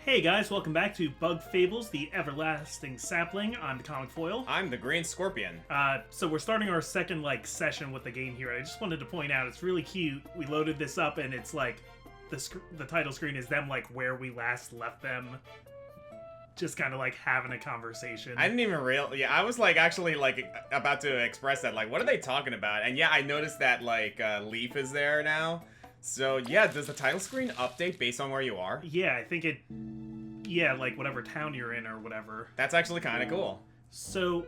Hey guys, welcome back to Bug Fables, the Everlasting Sapling. I'm the Comic Foil. I'm the Green Scorpion. So we're starting our second session with the game here. I just wanted to point out it's really cute. We loaded this up and it's like the title screen is them where we last left them, just kind of having a conversation. I didn't even yeah, I was actually about to express that what are they talking about? And yeah, I noticed that Leaf is there now. So yeah, does the title screen update based on where you are? Yeah, I think it. Yeah, whatever town you're in or whatever. That's actually kind of cool. So,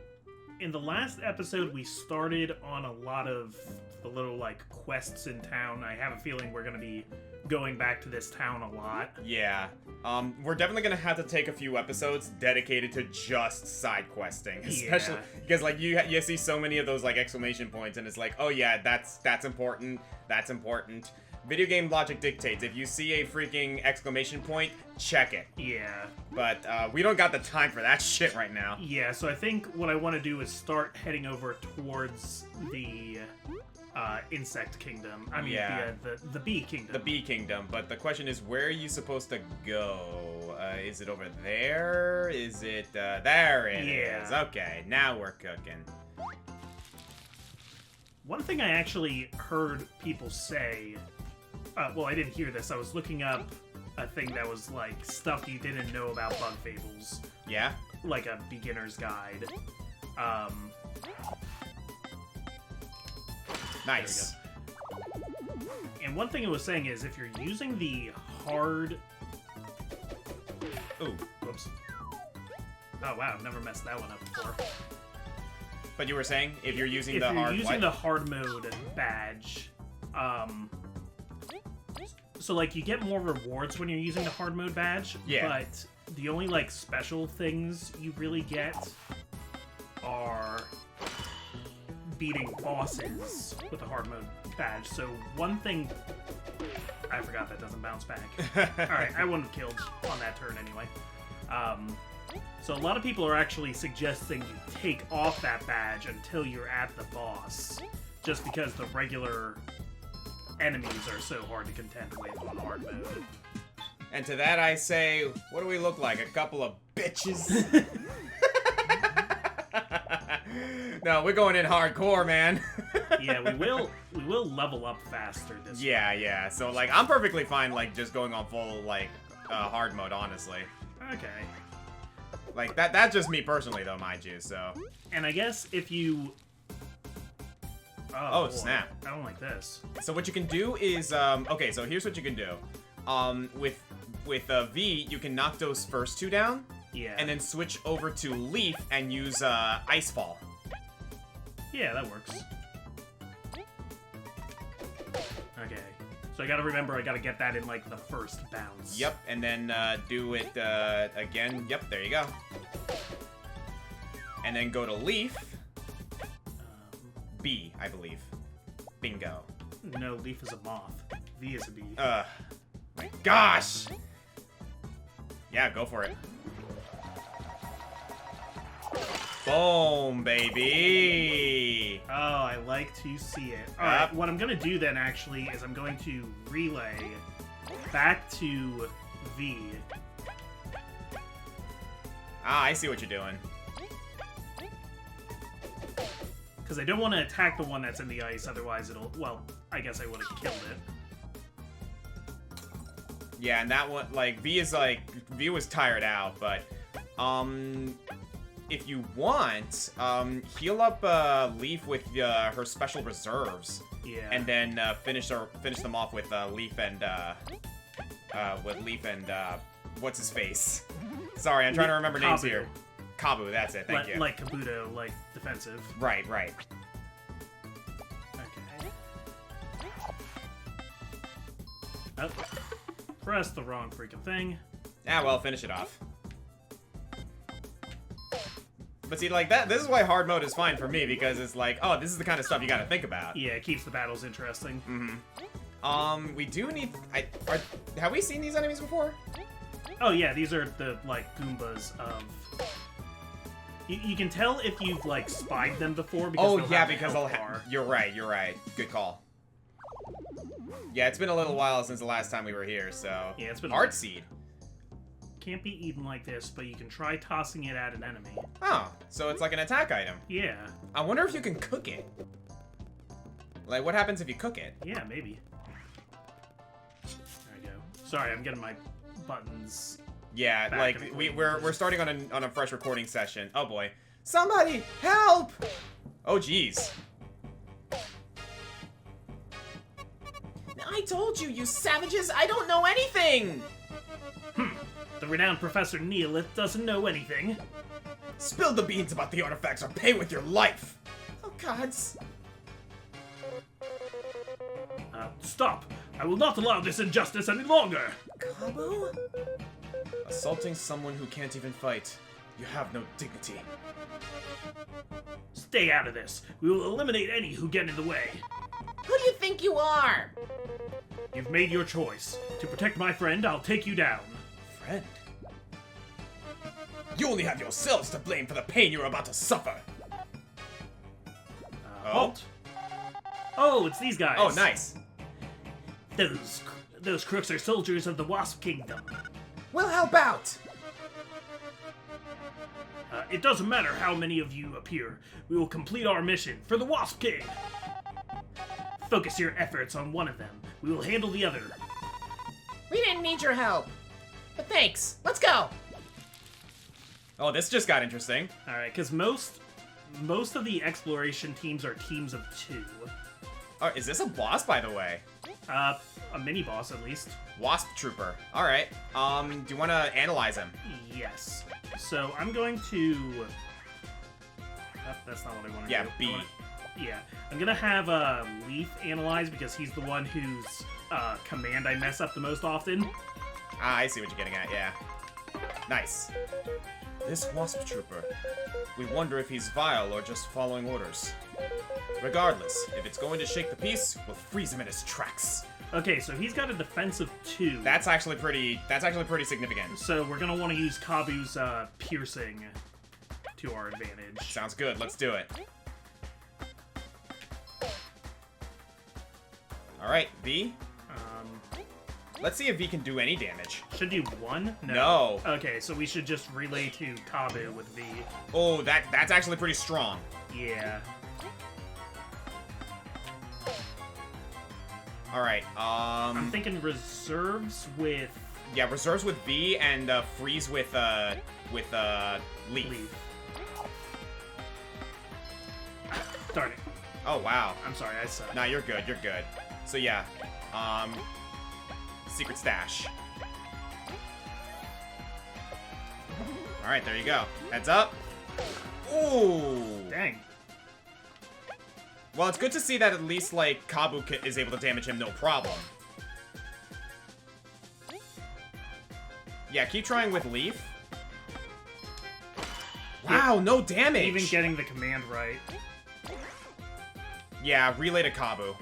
in the last episode, we started on a lot of the little quests in town. I have a feeling we're gonna be going back to this town a lot. Yeah. We're definitely gonna have to take a few episodes dedicated to just side questing, especially because you see so many of those exclamation points, and it's oh yeah, that's important. That's important. Video game logic dictates, if you see a freaking exclamation point, check it. Yeah. But we don't got the time for that shit right now. Yeah, so I think what I want to do is start heading over towards the insect kingdom. I mean, the bee kingdom. The bee kingdom, but the question is, where are you supposed to go? Is it over there? Is it, there it is. Okay, now we're cooking. One thing I actually heard people say, well, I didn't hear this. I was looking up a thing that was stuff you didn't know about Bug Fables. Yeah? Like a beginner's guide. Nice. And one thing it was saying is if you're using the hard... Ooh. Whoops. Oh, wow. I've never messed that one up before. But you were saying, if you're using the hard If you're using the hard mode badge, so you get more rewards when you're using the hard mode badge. Yeah. But the only special things you really get are beating bosses with the hard mode badge. So one thing, I forgot that doesn't bounce back. All right, I wouldn't have killed on that turn anyway. So a lot of people are actually suggesting you take off that badge until you're at the boss, just because the regular enemies are so hard to contend with on hard mode. And to that I say, what do we look like? A couple of bitches? No, we're going in hardcore, man. Yeah, we will level up faster this way. Yeah. So I'm perfectly fine just going on full hard mode, honestly. Okay. That's just me personally though, mind you, so. And I guess if you... Oh, boy. Snap. I don't like this. So what you can do is, okay, so here's what you can do. With V, you can knock those first two down. Yeah. And then switch over to Leaf and use Ice Fall. Yeah, that works. Okay. So I gotta remember I gotta get that in the first bounce. Yep, and then do it again. Yep, there you go. And then go to Leaf. B, I believe. Bingo. No, Leaf is a moth. V is a bee. My gosh! Yeah, go for it. Boom, baby! Oh, I like to see it. Alright, what I'm gonna do then actually is I'm going to relay back to V. Ah, I see what you're doing. Because I don't want to attack the one that's in the ice, otherwise it'll... Well, I guess I would have killed it. Yeah, and that one, V was tired out, but, if you want, heal up, Leaf with, her special reserves. Yeah. And then, finish them off with, Leaf and, what's his face? Sorry, I'm trying to remember names here. Kabu, that's it, thank you. Like Kabuto, defensive. Right. Okay. Oh. Pressed the wrong freaking thing. Ah, well, finish it off. But see, this is why hard mode is fine for me, because it's oh, this is the kind of stuff you gotta think about. Yeah, it keeps the battles interesting. Mm-hmm. We do need... have we seen these enemies before? Oh, yeah, these are the, Goombas of... You can tell if you've, spied them before, because they'll have You're right. Good call. Yeah, it's been a little while since the last time we were here, so... Yeah, it's been... Heart Seed. can't be eaten like this, but you can try tossing it at an enemy. Oh, so it's like an attack item. Yeah. I wonder if you can cook it. Like, what happens if you cook it? Yeah, maybe. There we go. Sorry, I'm getting my buttons. Yeah, Back like and we're starting on a fresh recording session. Oh boy. Somebody help! Oh jeez. I told you, you savages, I don't know anything! The renowned Professor Neolith doesn't know anything. Spill the beans about the artifacts or pay with your life! Oh gods. Stop! I will not allow this injustice any longer! Kabu? Assaulting someone who can't even fight. You have no dignity. Stay out of this. We will eliminate any who get in the way. Who do you think you are? You've made your choice. To protect my friend, I'll take you down. Friend? You only have yourselves to blame for the pain you're about to suffer. Halt. Oh, it's these guys. Oh, nice. Those crooks are soldiers of the Wasp Kingdom. We'll help out. It doesn't matter how many of you appear. We will complete our mission for the Wasp King. Focus your efforts on one of them. We will handle the other. We didn't need your help. But thanks. Let's go. Oh, this just got interesting. All right, because most of the exploration teams are teams of 2. Oh, is this a boss, by the way? A mini boss at least. Wasp Trooper. All right. Do you want to analyze him? Yes. So I'm going to. That's not what I want to do. Yeah, B. Yeah, I'm gonna have Leaf analyze because he's the one whose command I mess up the most often. Ah, I see what you're getting at. Yeah. Nice. This Wasp Trooper. We wonder if he's vile or just following orders. Regardless, if it's going to shake the peace, we'll freeze him in his tracks. Okay, so he's got a defense of 2. That's actually pretty significant. So we're gonna want to use Kabu's piercing to our advantage. Sounds good. Let's do it. All right, V. Let's see if V can do any damage. Should do 1? No. Okay, so we should just relay to Kabu with V. Oh, that's actually pretty strong. Yeah. All right. I'm thinking reserves with. Yeah, reserves with V and freeze with Leaf. Darn it. Oh wow. I'm sorry, I suck. Nah, you're good. You're good. So yeah, secret stash. All right, there you go. Heads up. Ooh. Dang. Well, it's good to see that at least like Kabu is able to damage him no problem. Yeah, keep trying with Leaf. Wow, no damage. Even getting the command right. Yeah, relay to Kabu.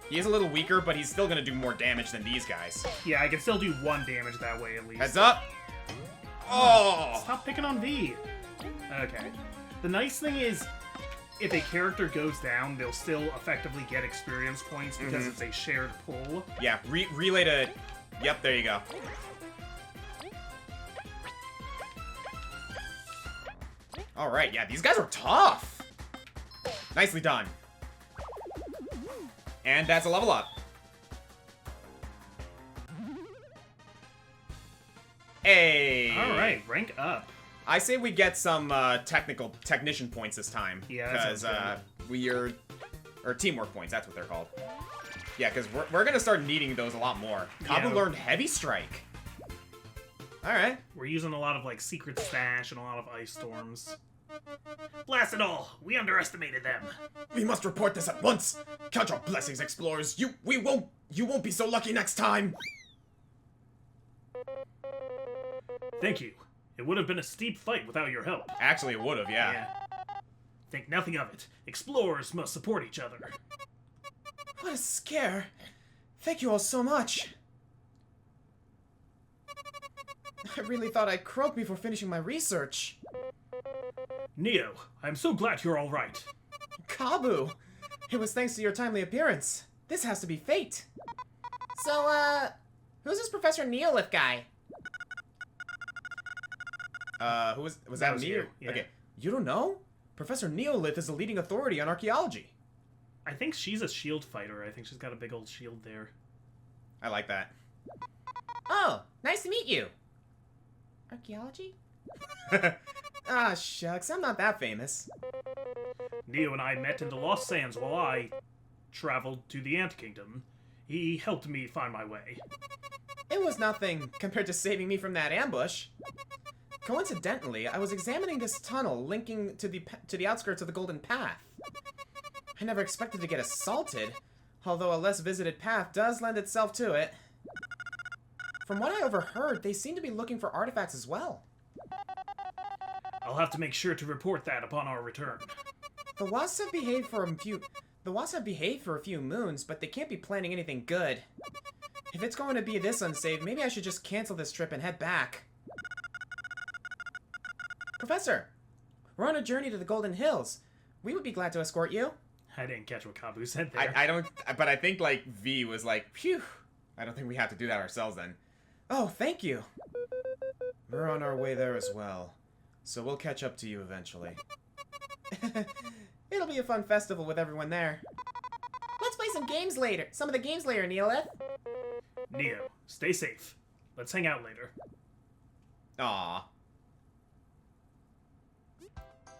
He is a little weaker, but he's still gonna do more damage than these guys. Yeah, I can still do 1 damage that way at least. Heads up! Oh! Stop picking on V. Okay. The nice thing is, if a character goes down, they'll still effectively get experience points because it's a shared pull. Yeah, relay to... Yep, there you go. Alright, yeah, these guys are tough! Nicely done. And that's a level up. Hey! Alright, rank up. I say we get some technician points this time. Yeah, that sounds good. Or teamwork points, that's what they're called. Yeah, because we're gonna start needing those a lot more. Kabu learned Heavy Strike. Alright. We're using a lot of, like, Secret Stash and a lot of Ice Storms. Blast it all! We underestimated them. We must report this at once! Count your blessings, explorers! You won't be so lucky next time! Thank you. It would have been a steep fight without your help. Actually, it would have, yeah. Think nothing of it. Explorers must support each other. What a scare. Thank you all so much. I really thought I'd croak before finishing my research. Neo, I'm so glad you're all right. Kabu! It was thanks to your timely appearance. This has to be fate. So, who's this Professor Neolith guy? Who was that me? you, yeah. Okay. You don't know? Professor Neolith is the leading authority on archaeology. I think she's a shield fighter. I think she's got a big old shield there. I like that. Oh, nice to meet you. Archaeology? Ah, shucks, I'm not that famous. Neo and I met in the Lost Sands while I traveled to the Ant Kingdom. He helped me find my way. It was nothing compared to saving me from that ambush. Coincidentally, I was examining this tunnel linking to the outskirts of the Golden Path. I never expected to get assaulted, although a less visited path does lend itself to it. From what I overheard, they seem to be looking for artifacts as well. I'll have to make sure to report that upon our return. The Wasps have behaved for a few moons, but they can't be planning anything good. If it's going to be this unsafe, maybe I should just cancel this trip and head back. Professor, we're on a journey to the Golden Hills. We would be glad to escort you. I didn't catch what Kabu said there. I don't, but I think, like, V was like, phew. I don't think we have to do that ourselves then. Oh, thank you. We're on our way there as well, so we'll catch up to you eventually. It'll be a fun festival with everyone there. Let's play some games later. Some of the games later, Neolith. Neo, stay safe. Let's hang out later. Aw.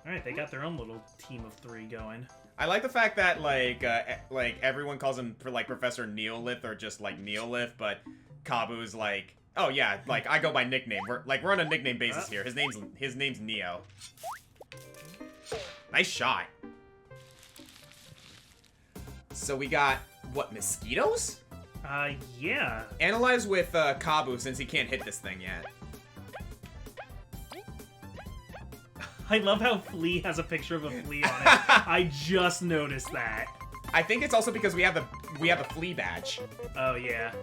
Alright, they got their own little team of 3 going. I like the fact that, like everyone calls him, like, Professor Neolith or just, like, Neolith, but Kabu's like, oh, yeah, like, I go by nickname. We're on a nickname basis here. His name's Neo. Nice shot. So we got, what, mosquitoes? Yeah. Analyze with, Kabu, since he can't hit this thing yet. I love how Flea has a picture of a flea on it. I just noticed that. I think it's also because we have the flea badge. Oh, yeah.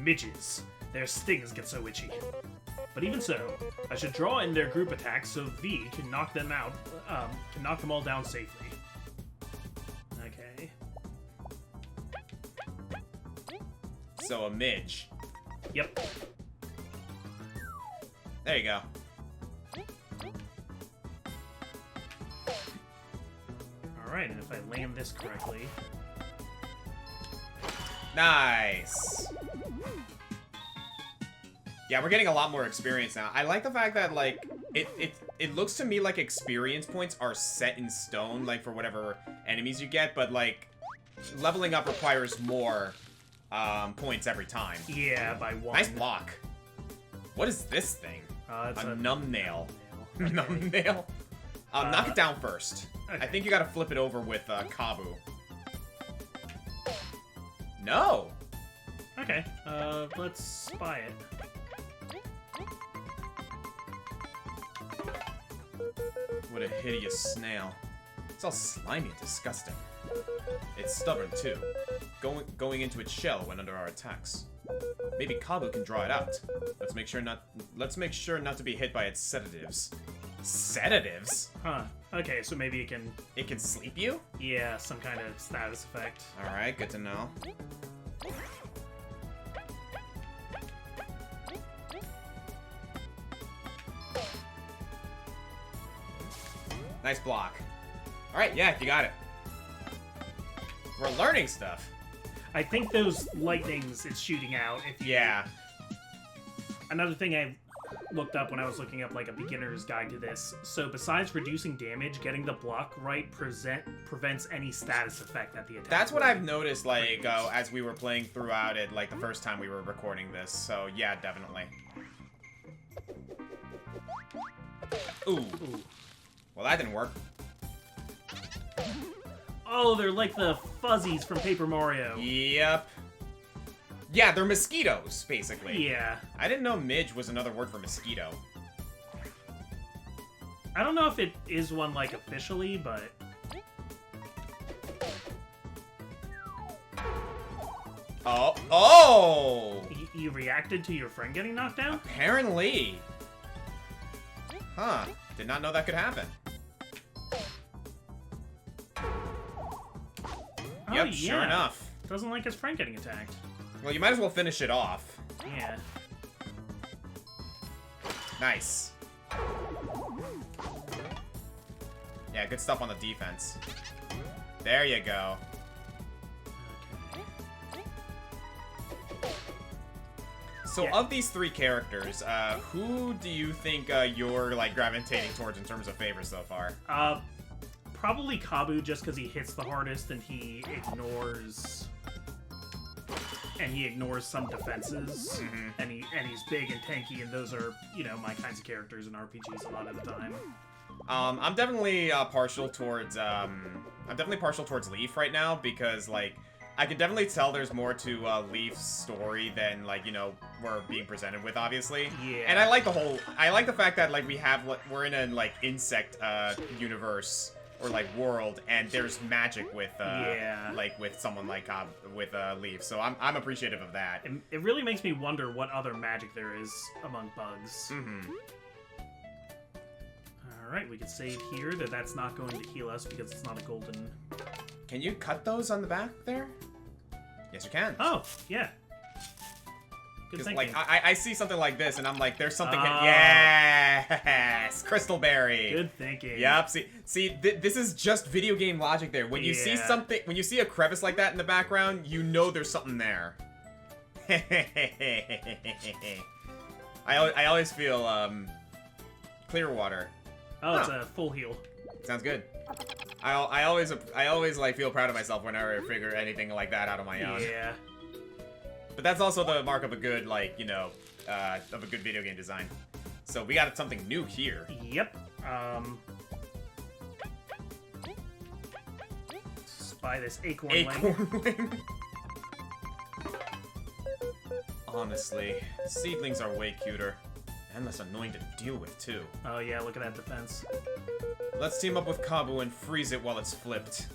Midges. Their stings get so itchy. But even so, I should draw in their group attacks so V can knock them out, can knock them all down safely. Okay. So a Midge. Yep. There you go. Alright, and if I land this correctly... Nice! Yeah, we're getting a lot more experience now. I like the fact that, like, it looks to me like experience points are set in stone, like, for whatever enemies you get, but, like, leveling up requires more points every time. Yeah, by 1. Nice block. What is this thing? It's a numb nail. Okay. Numb nail? Knock it down first. Okay. I think you gotta flip it over with Kabu. No! Okay, let's spy it. What a hideous snail. It's all slimy and disgusting. It's stubborn, too. Going into its shell when under our attacks. Maybe Kabu can draw it out. Let's make sure not to be hit by its sedatives. Sedatives? Huh. Okay, so maybe it can... It can sleep you? Yeah, some kind of status effect. Alright, good to know. Nice block. Alright, yeah, you got it. We're learning stuff. I think those lightnings it's shooting out. If you... Yeah. Another thing I looked up when I was looking up like a beginner's guide to this. So besides reducing damage, getting the block right prevents any status effect at the attack. That's what I've noticed, like, as we were playing throughout it, like, the first time we were recording this. So, yeah, definitely. Ooh. Ooh. Well, that didn't work. Oh, they're like the fuzzies from Paper Mario. Yep. Yeah, they're mosquitoes, basically. Yeah. I didn't know Midge was another word for mosquito. I don't know if it is one, like, officially, but... Oh! Oh! You reacted to your friend getting knocked down? Apparently. Huh. Did not know that could happen. Oh, Yep, yeah. sure enough. Doesn't like his friend getting attacked. Well, you might as well finish it off. Yeah. Nice. Yeah, good stuff on the defense. There you go. So Yeah. of these three characters, who do you think you're like gravitating towards in terms of favors so far? Probably Kabu, just because he hits the hardest and he ignores some defenses, and he's big and tanky, and those are, you know, my kinds of characters in RPGs a lot of the time. I'm definitely partial towards Leaf right now, because like I can definitely tell there's more to Leaf's story than, like, you know, we're being presented with, obviously. Yeah. And I like the fact that, like, we're in a, like, insect universe, or, like, world, and there's magic with, like, with someone like, with Leaf. So I'm appreciative of that. It really makes me wonder what other magic there is among bugs. Alright, we can save here that's not going to heal us because it's not a golden... Can you cut those on the back there? Yes, you can. Oh, yeah. Good Because, thinking. like, I see something like this, and I'm like, there's something... Yes! Crystal Berry! Good thinking. Yep, see, this is just video game logic there. When you see something... When you see a crevice like that in the background, you know there's something there. I always feel, clear water. Oh, it's a full heal. Sounds good. I always like feel proud of myself whenever I figure anything like that out on my own. Yeah. But that's also the mark of a good, like, you know, of a good video game design. So we got something new here. Yep. Spy this acorn wing. Honestly, seedlings are way cuter. And less annoying to deal with, too. Oh yeah, look at that defense. Let's team up with Kabu and freeze it while it's flipped.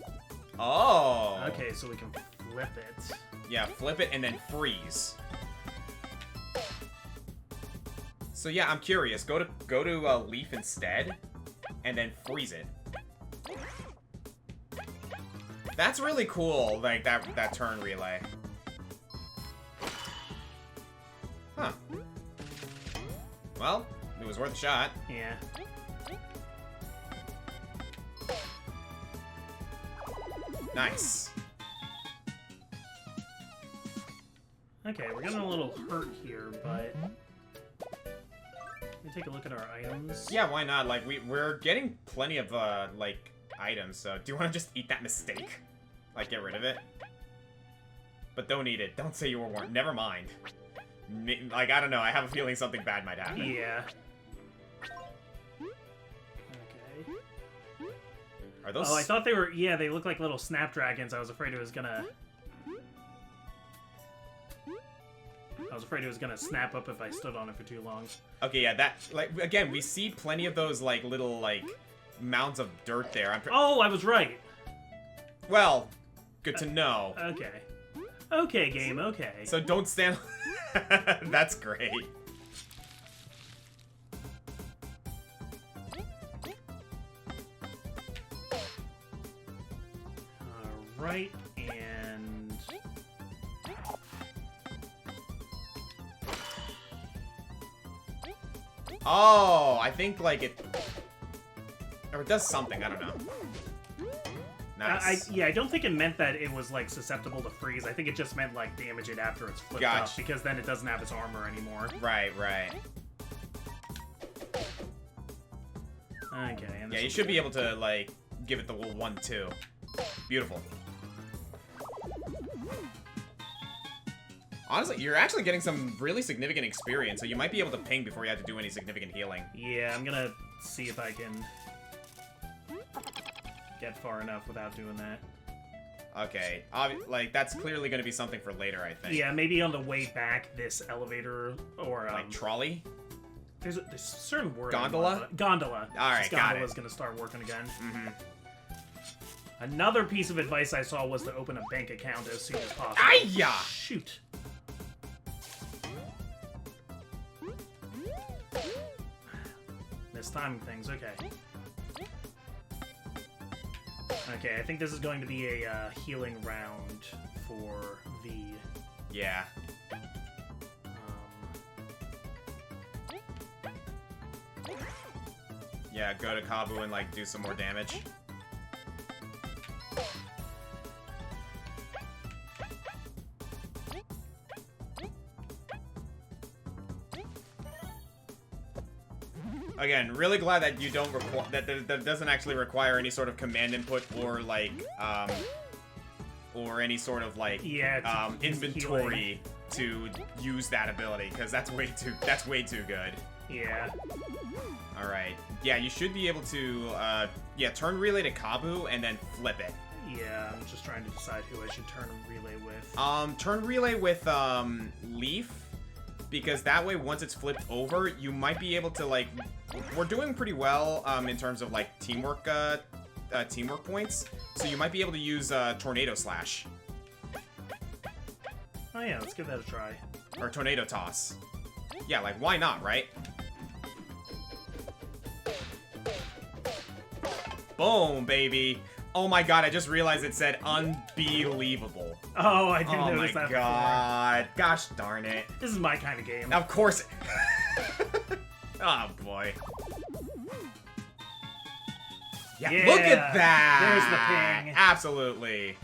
Oh! Okay, so we can flip it. Yeah, flip it and then freeze. So yeah, I'm curious. Go to Leaf instead, and then freeze it. That's really cool, like that turn relay. Huh. Well, it was worth a shot. Yeah. Nice. Okay, we're getting a little hurt here, but... Let me take a look at our items. Yeah, why not? Like, we're getting plenty of, like, items, so do you want to just eat that mistake? Like, get rid of it? But don't eat it. Don't say you were warned. Never mind. Like, I don't know. I have a feeling something bad might happen. Yeah. Okay. Are those... Oh, I thought they were... Yeah, they look like little snapdragons. I was afraid it was gonna snap up if I stood on it for too long. Okay, yeah, that... Like, again, we see plenty of those, like, little, like, mounds of dirt there. Oh, I was right! Well, good to know. Okay. Okay, game, okay. So don't stand... That's great. Alright, and... Oh, I think, like, it... Or it does something, I don't know. Nice. I don't think it meant that it was, like, susceptible to freeze. I think it just meant, like, damage it after it's flipped up, because then it doesn't have its armor anymore. Right, right. Okay, and yeah, you should be able to, like, give it the little 1-2. Beautiful. Honestly, you're actually getting some really significant experience, so you might be able to ping before you have to do any significant healing. Yeah, I'm gonna see if I can get far enough without doing that. Okay, like, that's clearly going to be something for later, I think. Yeah, maybe on the way back, this elevator, or, like, trolley? There's a certain word. Gondola? Gondola. Alright, got it. Gondola's gonna start working again. Another piece of advice I saw was to open a bank account as soon as possible. Ay-ya! Shoot. Mistiming things, okay. Okay, I think this is going to be a healing round for V. Yeah. Yeah, go to Kabu and, like, do some more damage. Again, really glad that you don't that doesn't actually require any sort of command input or like or any sort of like inventory to use that ability, because that's way too good. Yeah. All right. Yeah, you should be able to turn relay to Kabu and then flip it. Yeah, I'm just trying to decide who I should turn relay with. Turn relay with Leaf. Because that way, once it's flipped over, you might be able to, like... We're doing pretty well in terms of, like, teamwork points. So you might be able to use Tornado Slash. Oh yeah, let's give that a try. Or Tornado Toss. Yeah, like, why not, right? Boom, baby! Oh my god, I just realized it said unbelievable. Oh, I didn't notice that before. Oh my god. Gosh darn it. This is my kind of game. Of course. Oh boy. Yeah, look at that. There's the ping. Absolutely.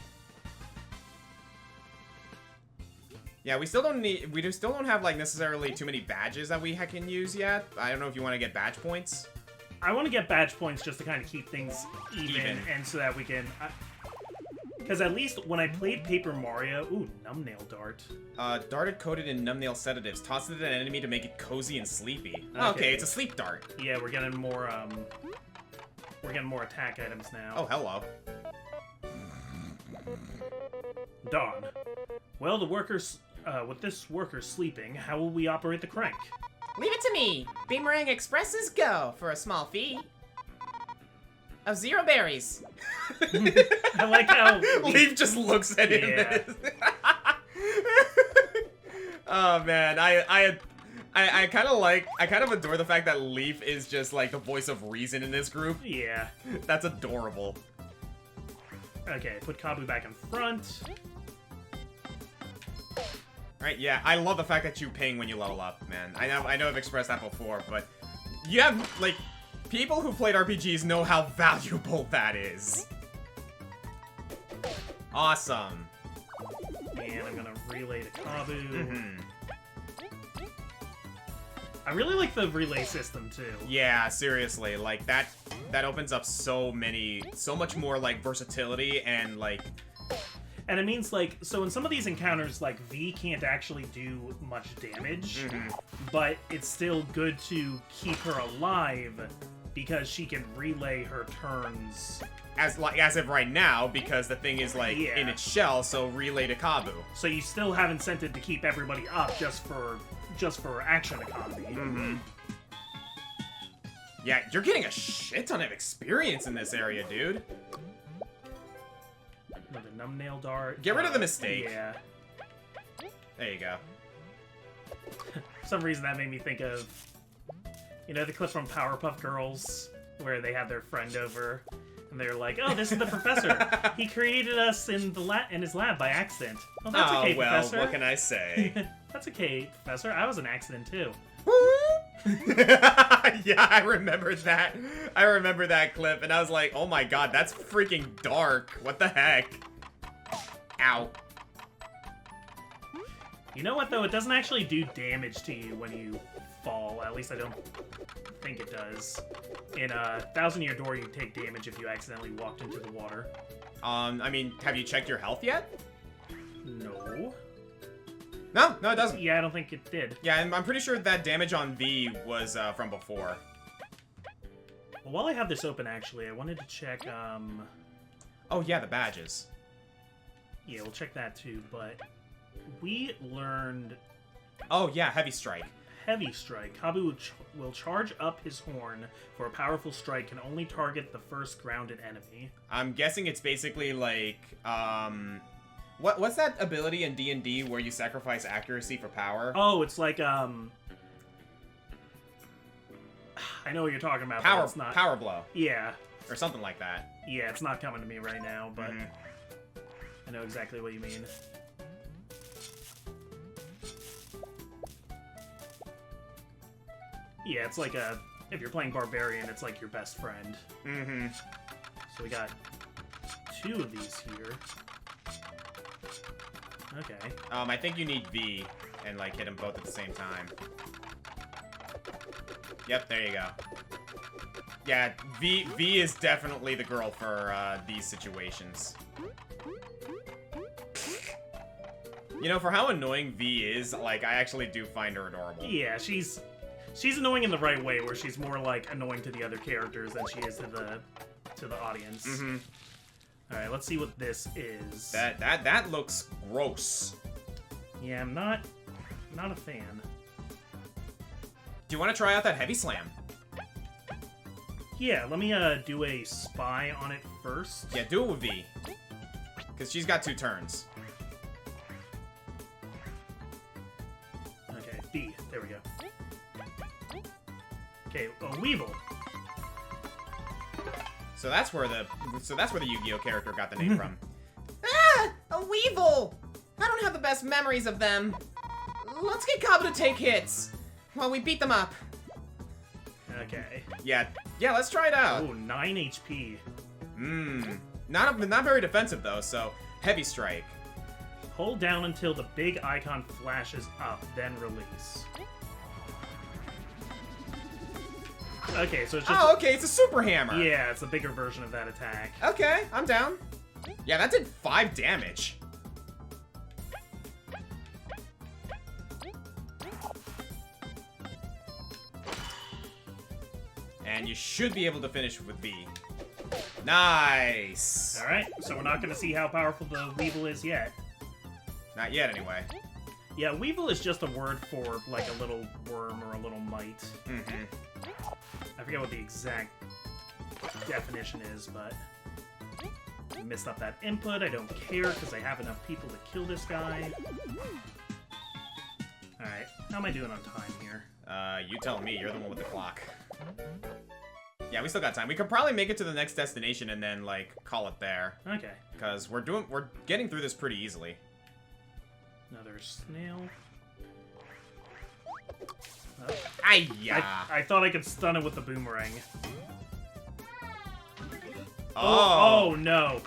Yeah, we still don't have like necessarily too many badges that we can use yet. I don't know if you want to get badge points. I want to get badge points just to kind of keep things even. And so that we can... Because at least when I played Paper Mario... Ooh, Numbnail Dart. Darted coated in numbnail sedatives. Toss it at an enemy to make it cozy and sleepy. Okay, it's a sleep dart. Yeah, we're getting more, we're getting more attack items now. Oh, hello. Dawn. Well, the workers... with this worker sleeping, how will we operate the crank? Leave it to me. Beamerang Expresses go for a small fee of 0 berries. I like how Leaf just looks at him. Yeah. Oh man, I kind of adore the fact that Leaf is just like the voice of reason in this group. Yeah. That's adorable. Okay, put Kabu back in front. Right, yeah, I love the fact that you ping when you level up, man. I know I've expressed that before, but you have, like, people who played RPGs know how valuable that is. Awesome. And I'm gonna relay to Kabu. I really like the relay system, too. Yeah, seriously, like, that opens up so much more, like, versatility and, like... And it means, like, so in some of these encounters, like, V can't actually do much damage, but it's still good to keep her alive because she can relay her turns. As of right now, because the thing is, like, in its shell, so relay to Kabu. So you still have incentive to keep everybody up just for action economy. Yeah, you're getting a shit ton of experience in this area, dude. Another Numbnail Dart. Get rid of the mistake. Yeah. There you go. For some reason that made me think of, you know, the clip from Powerpuff Girls where they have their friend over and they're like, "Oh, this is the professor. He created us in his lab by accident." Oh, that's okay, well, Professor. What can I say? That's okay, Professor. I was an accident too. Yeah, I remember that. I remember that clip, and I was like, "Oh my god, that's freaking dark. What the heck?" Ow. You know what, though? It doesn't actually do damage to you when you fall. At least I don't think it does. In a 1,000-Year Door, you take damage if you accidentally walked into the water. I mean, have you checked your health yet? No. No, it doesn't. Yeah, I don't think it did. Yeah, I'm pretty sure that damage on V was from before. Well, while I have this open, actually, I wanted to check, Oh, yeah, the badges. Yeah, we'll check that too, but we learned... Oh, yeah, Heavy Strike. Heavy Strike. Kabu will charge up his horn for a powerful strike, can only target the first grounded enemy. I'm guessing it's basically like, What's that ability in D&D where you sacrifice accuracy for power? Oh, it's like, I know what you're talking about, but it's not... Power Blow. Yeah. Or something like that. Yeah, it's not coming to me right now, but I know exactly what you mean. Yeah, it's like a if you're playing Barbarian, it's like your best friend. Mm-hmm. So we got 2 of these here. Okay. I think you need V and, like, hit them both at the same time. Yep, there you go. Yeah, V is definitely the girl for these situations. You know, for how annoying V is, like, I actually do find her adorable. Yeah, she's annoying in the right way, where she's more like annoying to the other characters than she is to the audience. Mm-hmm. All right, let's see what this is. That looks gross. Yeah, I'm not a fan. Do you want to try out that heavy slam? Yeah, let me do a spy on it first. Yeah, do it with V. Because she's got 2 turns. Okay, B. There we go. Okay, a Weevil. So that's where the Yu-Gi-Oh character got the name from. Ah! A Weevil! I don't have the best memories of them. Let's get Kabu to take hits while we beat them up. Okay. Yeah, let's try it out. Oh, 9 HP. Not very defensive though, so heavy strike. Hold down until the big icon flashes up, then release. Okay, so it's just... Oh, okay, it's a super hammer. Yeah, it's a bigger version of that attack. Okay, I'm down. Yeah, that did 5 damage. And you should be able to finish with V. Nice. Alright, so we're not going to see how powerful the Weevil is yet. Not yet, anyway. Yeah, Weevil is just a word for, like, a little worm or a little mite. Mm-hmm. I forget what the exact definition is, but... I messed up that input. I don't care, because I have enough people to kill this guy. Alright, how am I doing on time here? You tell me. You're the one with the clock. Yeah, we still got time. We could probably make it to the next destination and then, like, call it there. Okay. Because we're getting through this pretty easily. Another snail. Ay-ya! I thought I could stun it with the boomerang. Oh. Oh, no.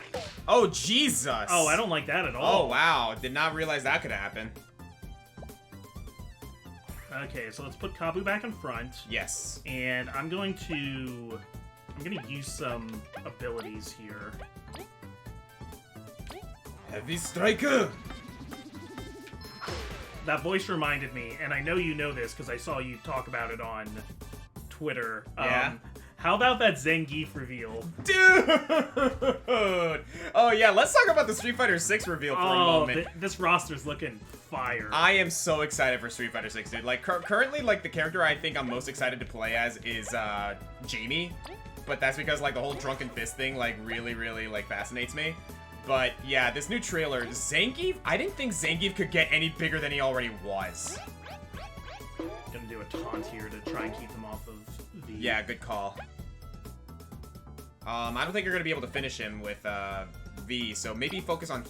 Oh, Jesus! Oh, I don't like that at Oh, all. wow. Did not realize that could happen. Okay, so let's put Kabu back in front. Yes. And I'm going to use some abilities here. Heavy striker! That voice reminded me, and I know you know this because I saw you talk about it on Twitter. Yeah? How about that Zangief reveal? Dude! Oh, yeah, let's talk about the Street Fighter 6 reveal for a moment. This roster's looking fire. I am so excited for Street Fighter 6, dude. Like, currently, like, the character I think I'm most excited to play as is, Jamie. But that's because, like, the whole Drunken Fist thing, like, really, really, like, fascinates me. But, yeah, this new trailer, Zangief, I didn't think Zangief could get any bigger than he already was. Gonna do a taunt here to try and keep him off of the... Yeah, good call. I don't think you're gonna be able to finish him with, V, so maybe focus on...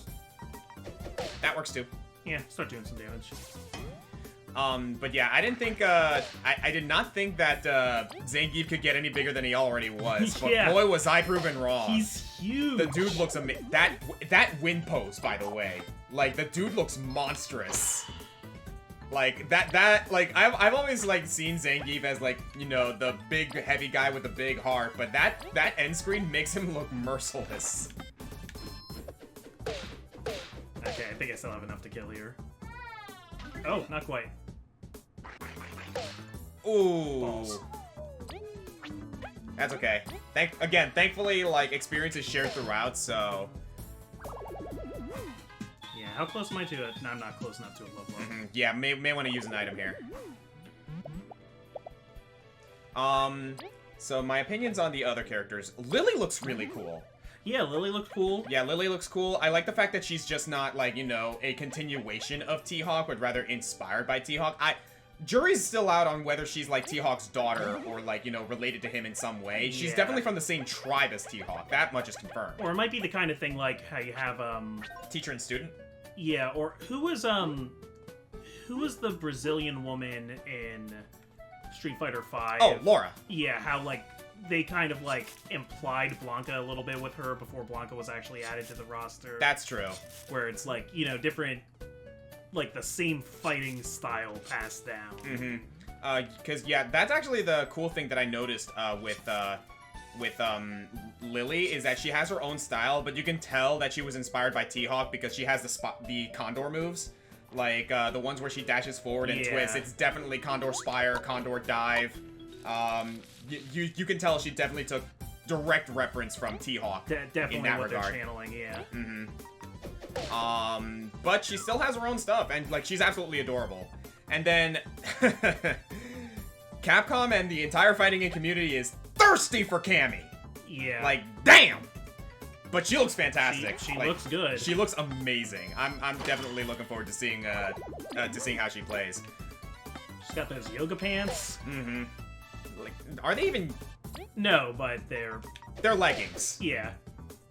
That works, too. Yeah, start doing some damage. But yeah, I didn't think, I did not think that, Zangief could get any bigger than he already was. But Yeah. boy, was I proven wrong. He's huge. The dude looks amazing. That wind pose, by the way. Like, the dude looks monstrous. Like, like, I've always, like, seen Zangief as, like, you know, the big, heavy guy with the big heart. But that end screen makes him look merciless. Okay, I think I still have enough to kill here. Oh, not quite. Ooh. Balls. That's okay. Thankfully, like, experience is shared throughout, so... Yeah, how close am I to it? No, I'm not close enough to a level up. Yeah, may want to use an item here. So my opinions on the other characters. Lily looks really cool. Yeah, Lily looked cool. Yeah, Lily looks cool. I like the fact that she's just not, like, you know, a continuation of T-Hawk, but rather inspired by T-Hawk. Jury's still out on whether she's, like, T-Hawk's daughter or, like, you know, related to him in some way. She's Yeah. definitely from the same tribe as T-Hawk. That much is confirmed. Or it might be the kind of thing like how you have, Teacher and student? yeah, or who was the Brazilian woman in Street Fighter V. Oh, Laura. Yeah, how, like, they kind of, like, implied Blanca a little bit with her before Blanca was actually added to the roster. That's true. Where it's, like, you know, different, like, the same fighting style passed down. Mm-hmm. Because, yeah, that's actually the cool thing that I noticed with Lily, is that she has her own style, but you can tell that she was inspired by T-Hawk because she has the Condor moves. Like, the ones where she dashes forward and twists. It's definitely Condor Spire, Condor Dive. You can tell she definitely took direct reference from T-Hawk Definitely in that what regard. They're channeling, yeah. Mm-hmm. But she still has her own stuff, and, like, she's absolutely adorable. And then, Capcom and the entire fighting game community is thirsty for Cammy. Yeah. Like, damn! But she looks fantastic. She like, looks good. She looks amazing. I'm definitely looking forward to seeing how she plays. She's got those yoga pants. Mm-hmm. Like, are they even? No, but they're leggings. Yeah.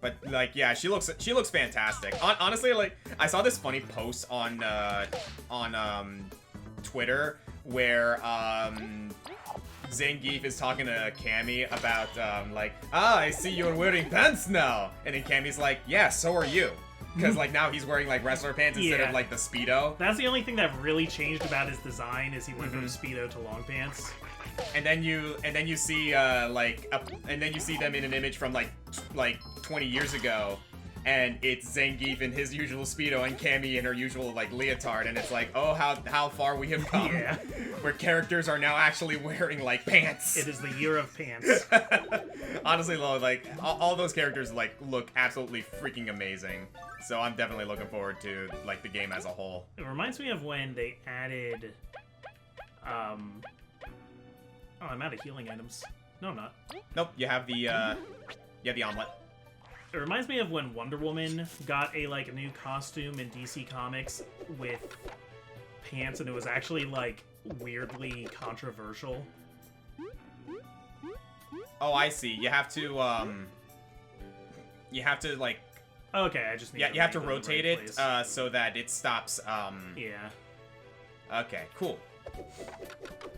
But like, yeah, she looks fantastic. Honestly, like, I saw this funny post on Twitter where Zangief is talking to Cammy about I see you're wearing pants now, and then Cammy's like, yeah, so are you, because like now he's wearing like wrestler pants instead of like the Speedo. That's the only thing that really changed about his design is he went from Speedo to long pants. And then you see them in an image from like 20 years ago, and it's Zangief in his usual Speedo and Cammy in her usual like leotard, and it's like, oh, how far we have come. Yeah. Where characters are now actually wearing like pants. It is the year of pants. Honestly, though, like all those characters like look absolutely freaking amazing. So I'm definitely looking forward to like the game as a whole. It reminds me of when they added oh, I'm out of healing items. No, I'm not. Nope, you have the omelet. It reminds me of when Wonder Woman got a new costume in DC Comics with pants, and it was actually like weirdly controversial. Oh, I see. You have to like. Okay, I just need you have to rotate right it so that it stops. Yeah. Okay, cool.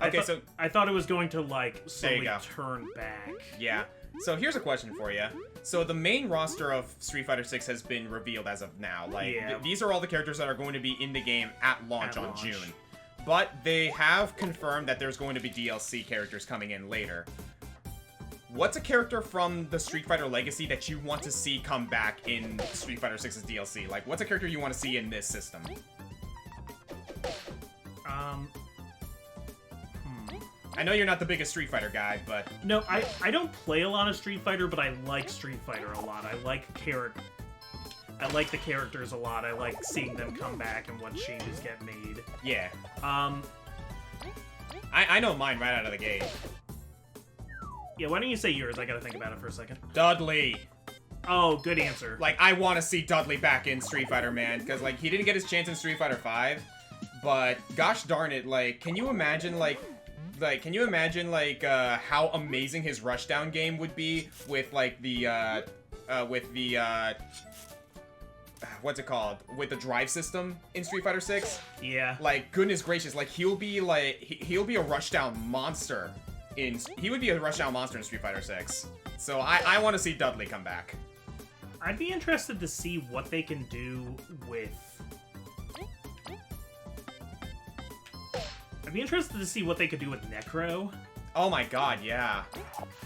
Okay, so I thought it was going to like slowly go. turn back. Yeah. So here's a question for you. So the main roster of Street Fighter 6 has been revealed as of now. Like, these are all the characters that are going to be in the game at launch on June. But they have confirmed that there's going to be DLC characters coming in later. What's a character from the Street Fighter Legacy that you want to see come back in Street Fighter 6's DLC? Like, what's a character you want to see in this system? I know you're not the biggest Street Fighter guy, but... No, I don't play a lot of Street Fighter, but I like Street Fighter a lot. I like the characters a lot. I like seeing them come back and what changes get made. Yeah. I know mine right out of the gate. Yeah, why don't you say yours? I gotta think about it for a second. Dudley. Oh, good answer. Like, I want to see Dudley back in Street Fighter, man, because, like, he didn't get his chance in Street Fighter V, but gosh darn it, like, can you imagine, how amazing his Rushdown game would be with, like, what's it called? With the drive system in Street Fighter 6? Yeah. Like, goodness gracious, like, he'll be a Rushdown monster he would be a Rushdown monster in Street Fighter 6. So I want to see Dudley come back. I'd be interested to see what they can do with... I'd be interested to see what they could do with Necro. Oh my god, yeah.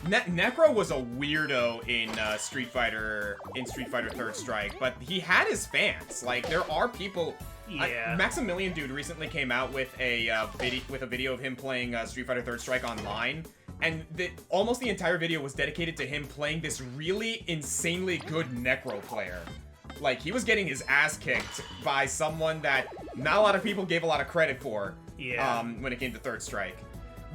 Necro was a weirdo in Street Fighter 3rd Strike, but he had his fans. Like, there are people... Yeah. Maximilian Dude recently came out with a video of him playing Street Fighter 3rd Strike online, and almost the entire video was dedicated to him playing this really insanely good Necro player. Like, he was getting his ass kicked by someone that not a lot of people gave a lot of credit for. Yeah. When it came to 3rd Strike.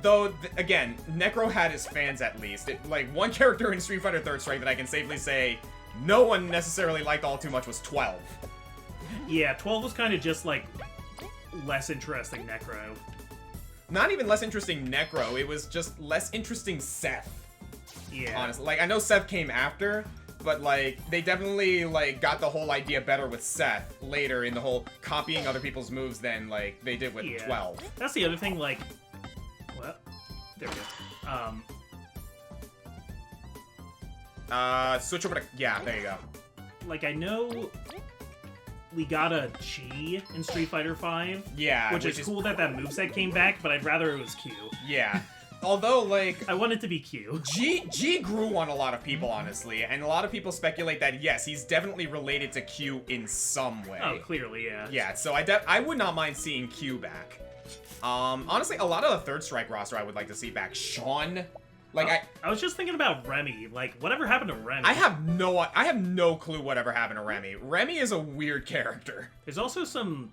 Though, again, Necro had his fans at least. Like, one character in Street Fighter 3rd Strike that I can safely say no one necessarily liked all too much was 12. Yeah, 12 was kind of just, like, less interesting Necro. Not even less interesting Necro, it was just less interesting Seth. Yeah. Honestly. Like, I know Seth came after, but, like, they definitely, like, got the whole idea better with Seth later in the whole copying other people's moves than, like, they did with 12. That's the other thing, like... What? There we go. Switch over to... Yeah, there you go. Like, I know we got a G in Street Fighter V. Yeah. Which is cool that moveset came back, but I'd rather it was Q. Yeah. Although, like... I want it to be Q. G grew on a lot of people, honestly, and a lot of people speculate that, yes, he's definitely related to Q in some way. Oh, clearly, yeah. Yeah, so I would not mind seeing Q back. Honestly, a lot of the Third Strike roster I would like to see back. Sean... Like, I was just thinking about Remy. Like, whatever happened to Remy? I have no clue whatever happened to Remy. Remy is a weird character. There's also some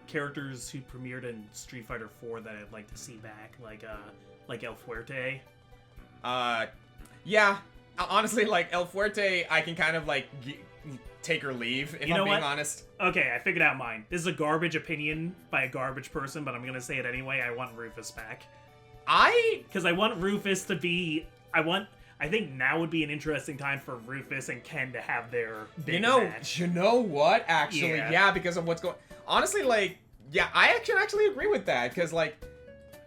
characters who premiered in Street Fighter 4 that I'd like to see back, like El Fuerte. Yeah. Honestly, like, El Fuerte, I can kind of, like, take or leave, if I'm being honest. Okay, I figured out mine. This is a garbage opinion by a garbage person, but I'm gonna say it anyway. I want Rufus back. Because I want Rufus to be... I think now would be an interesting time for Rufus and Ken to have their big match. You know what? Actually, yeah, because of what's going... Honestly, like, yeah, I can actually agree with that, because, like,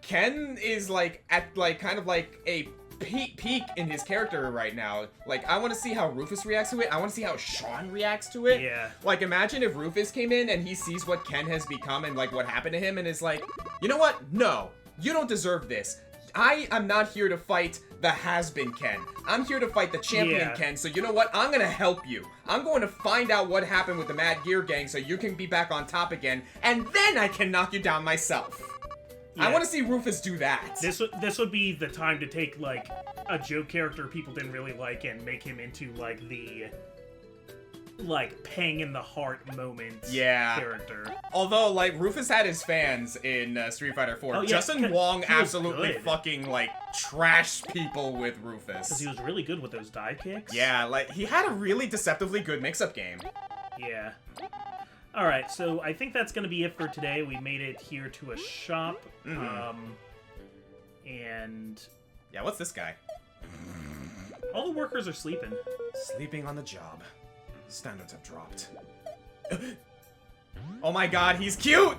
Ken is, like, at, like, kind of, like, a peak in his character right now. Like, I want to see how Rufus reacts to it. I want to see how Sean reacts to it. Yeah. Like, imagine if Rufus came in and he sees what Ken has become and, like, what happened to him and is like, you know what? No. You don't deserve this. I am not here to fight the has-been Ken. I'm here to fight the champion Ken, so you know what? I'm gonna help you. I'm going to find out what happened with the Mad Gear Gang so you can be back on top again, and then I can knock you down myself. Yeah. I want to see Rufus do that. This would be the time to take, like, a joke character people didn't really like and make him into, like, the... like, pang in the heart moment character. Although, like, Rufus had his fans in Street Fighter 4. Oh, yeah, Justin Wong absolutely fucking, like, trashed people with Rufus. Because he was really good with those dive kicks. Yeah, like, he had a really deceptively good mix-up game. Yeah. Alright, so I think that's going to be it for today. We made it here to a shop. And... yeah, what's this guy? all the workers are sleeping. Sleeping on the job. Standards have dropped. Oh my god, he's cute!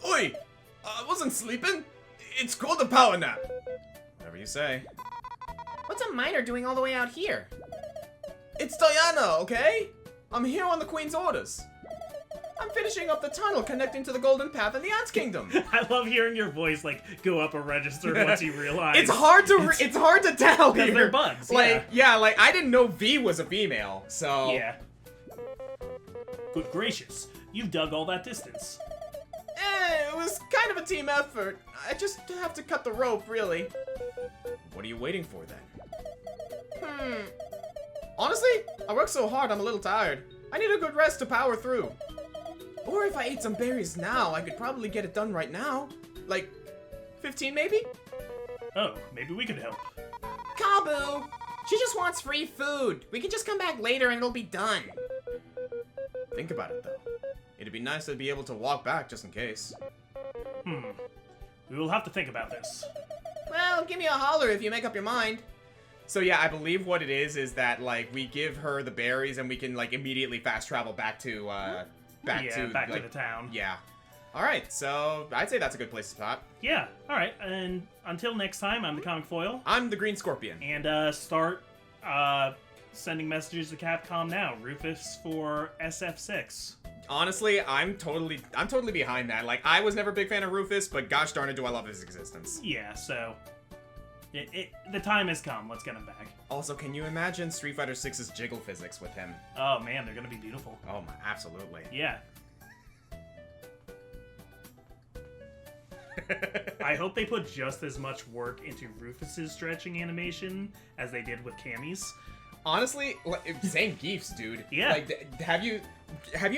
Oi! I wasn't sleeping. It's called a power nap. Whatever you say. What's a miner doing all the way out here? It's Diana, okay? I'm here on the Queen's orders. I'm finishing up the tunnel connecting to the Golden Path and the Ants Kingdom. I love hearing your voice like go up a register once you realize. It's hard to tell because they're bugs. Like like I didn't know V was a female, so yeah. Good gracious, you dug all that distance. It was kind of a team effort. I just have to cut the rope, really. What are you waiting for then? Honestly, I worked so hard I'm a little tired. I need a good rest to power through. Or if I ate some berries now, I could probably get it done right now. Like, 15 maybe? Oh, maybe we could help. Kabu! She just wants free food. We can just come back later and it'll be done. Think about it, though. It'd be nice to be able to walk back just in case. We will have to think about this. Well, give me a holler if you make up your mind. So yeah, I believe what it is that, like, we give her the berries and we can, like, immediately fast travel back to, back to the town. Yeah. Alright, so I'd say that's a good place to stop. Yeah, alright, and until next time, I'm the Comic Foil. I'm the Green Scorpion. And, start, sending messages to Capcom now. Rufus for SF6. Honestly, I'm totally behind that. Like, I was never a big fan of Rufus, but gosh darn it, do I love his existence. Yeah, so... the time has come. Let's get him back. Also, can you imagine Street Fighter 6's jiggle physics with him? Oh man, they're gonna be beautiful. Oh my, absolutely. Yeah. I hope they put just as much work into Rufus's stretching animation as they did with Cammy's. Honestly, Zangief's, dude. Yeah. Like, have you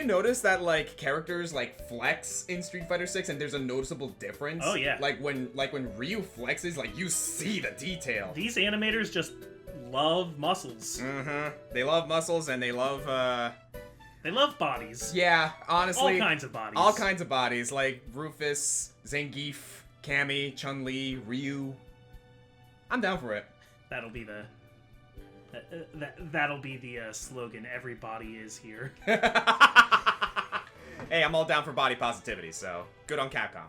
noticed that, like, characters, like, flex in Street Fighter 6 and there's a noticeable difference? Oh, yeah. Like, when Ryu flexes, like, you see the detail. These animators just love muscles. They love muscles and they love, They love bodies. Yeah, honestly. All kinds of bodies. All kinds of bodies, like Rufus, Zangief, Cammy, Chun-Li, Ryu. I'm down for it. That'll be the... that'll be the slogan, everybody is here. Hey, I'm all down for body positivity, so good on Capcom.